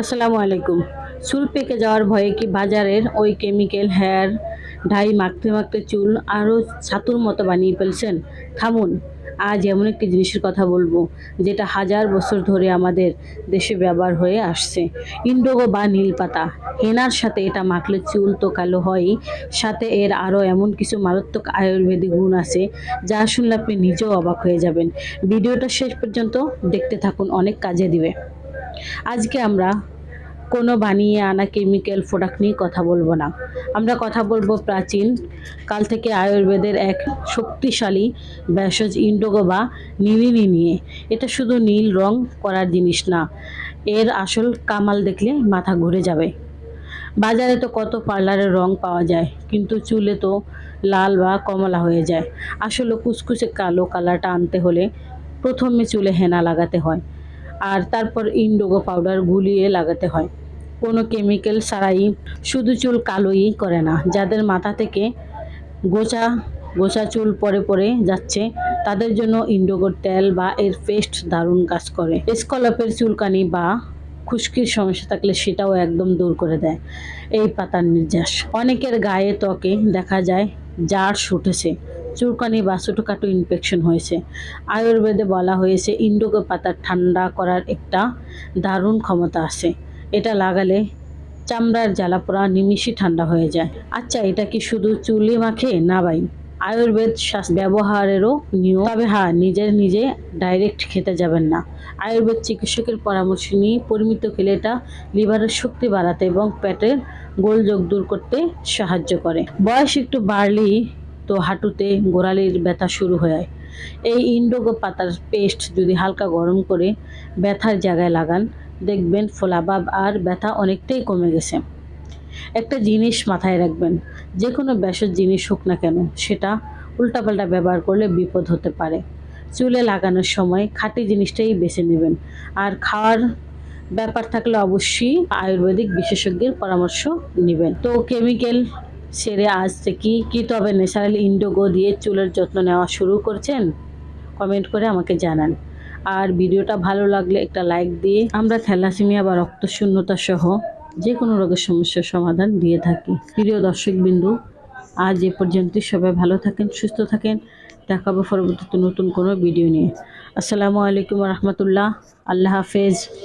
আসসালামু আলাইকুম। চুল পেকে যাওয়ার ভয়ে কি বাজারের ওই কেমিক্যাল হেয়ার ডাই মাখতে মাখতে চুল আরও ছাতুর মতো বানিয়ে ফেলছেন? থামুন, আজ এমন একটি জিনিসের কথা বলবো যেটা হাজার বছর ধরে আমাদের দেশে ব্যবহার হয়ে আসছে। ইন্ডিগো বা নীল পাতা। হেনার সাথে এটা মাখলে চুল তো কালো হয়ই, সাথে এর আরও এমন কিছু মারাত্মক আয়ুর্বেদিক গুণ আছে যা শুনলে আপনি নিজেও অবাক হয়ে যাবেন। ভিডিওটা শেষ পর্যন্ত দেখতে থাকুন, অনেক কাজে দিবে। আজকে আমরা কোনো বানিয়ে আনা কেমিক্যাল প্রোডাক্ট নিয়ে কথা বলবো না। আমরা কথা বলবো প্রাচীন কাল থেকে আয়ুর্বেদের এক শক্তিশালী ভেষজ ইন্ডিগো বা নীলিনী নিয়ে। এটা শুধু নীল রং করার জিনিস না, এর আসল কামাল দেখলে মাথা ঘুরে যাবে। বাজারে তো কত পার্লারের রং পাওয়া যায়, কিন্তু চুলে তো লাল বা কমলা হয়ে যায়। আসলে কুচকুচে কালো কালারটা আনতে হলে প্রথমে চুলে হেনা লাগাতে হয়, আর তারপর ইন্ডিগো পাউডার গুলিয়ে লাগাতে হয়। কোনো কেমিক্যাল ছাড়াই শুধু চুল কালোই করে না, যাদের মাথা থেকে গোছা গোছা চুল পড়ে পড়ে যাচ্ছে তাদের জন্য ইন্ডিগোর তেল বা এর পেস্ট দারুণ কাজ করে। স্কলপের চুলকানি বা খুশকির সমস্যা থাকলে সেটাও একদম দূর করে দেয় এই পাতার নির্যাস। অনেকের গায়ে ত্বকে দেখা যায় জার্স উঠেছে, চুলকানি বা ছোটোখাটো ইনফেকশন হয়েছে। আয়ুর্বেদে বলা হয়েছে ইন্ডিগো পাতার ঠান্ডা করার একটা দারুণ ক্ষমতা আছে। এটা লাগালে চামড়ার জ্বালাপোড়া নিমিষে ঠান্ডা হয়ে যায়। আচ্ছা, এটা কি শুধু চুলে মাখে? না ভাই, আয়ুর্বেদ ব্যবহারেরও নিয়ম। তবে হ্যাঁ, নিজে ডাইরেক্ট খেতে যাবেন না। আয়ুর্বেদ চিকিৎসকের পরামর্শ নিয়ে পরিমিত খেলে এটা লিভারের শক্তি বাড়াতে এবং পেটের গোলযোগ দূর করতে সাহায্য করে। বয়স একটু বাড়লেই তো হাঁটুতে গোড়ালির ব্যথা শুরু হয়। এই ইন্ডিগো পাতার পেস্ট যদি হালকা গরম করে ব্যথার জায়গায় লাগান, দেখবেন ফোলাভাব আর ব্যথা অনেকটাই কমে গেছে। একটা জিনিস মাথায় রাখবেন, যে কোনো ভেষজ জিনিস হোক না কেন, সেটা উল্টাপাল্টা ব্যবহার করলে বিপদ হতে পারে। চুলে লাগানোর সময় খাঁটি জিনিসটাই বেছে নেবেন, আর খাওয়ার ব্যাপার থাকলে অবশ্যই আয়ুর্বেদিক বিশেষজ্ঞের পরামর্শ নেবেন। তো কেমিক্যাল ছেড়ে আজ থেকে কি তবে ন্যাচারাল ইন্ডিগো দিয়ে চুলের যত্ন নেওয়া শুরু করছেন? কমেন্ট করে আমাকে জানান। আর ভিডিওটা ভালো লাগলে একটা লাইক দিয়ে আমরা থ্যালাসেমিয়া বা রক্তশূন্যতা সহ যে কোনো রোগের সমস্যার সমাধান দিয়ে থাকি। প্রিয় দর্শকবিন্দু, আজ এ পর্যন্তই। সবাই ভালো থাকেন, সুস্থ থাকেন। দেখা হবে পরবর্তীতে নতুন কোনো ভিডিও নিয়ে। আসসালামু আলাইকুম রহমতুল্লাহ। আল্লাহ হাফেজ।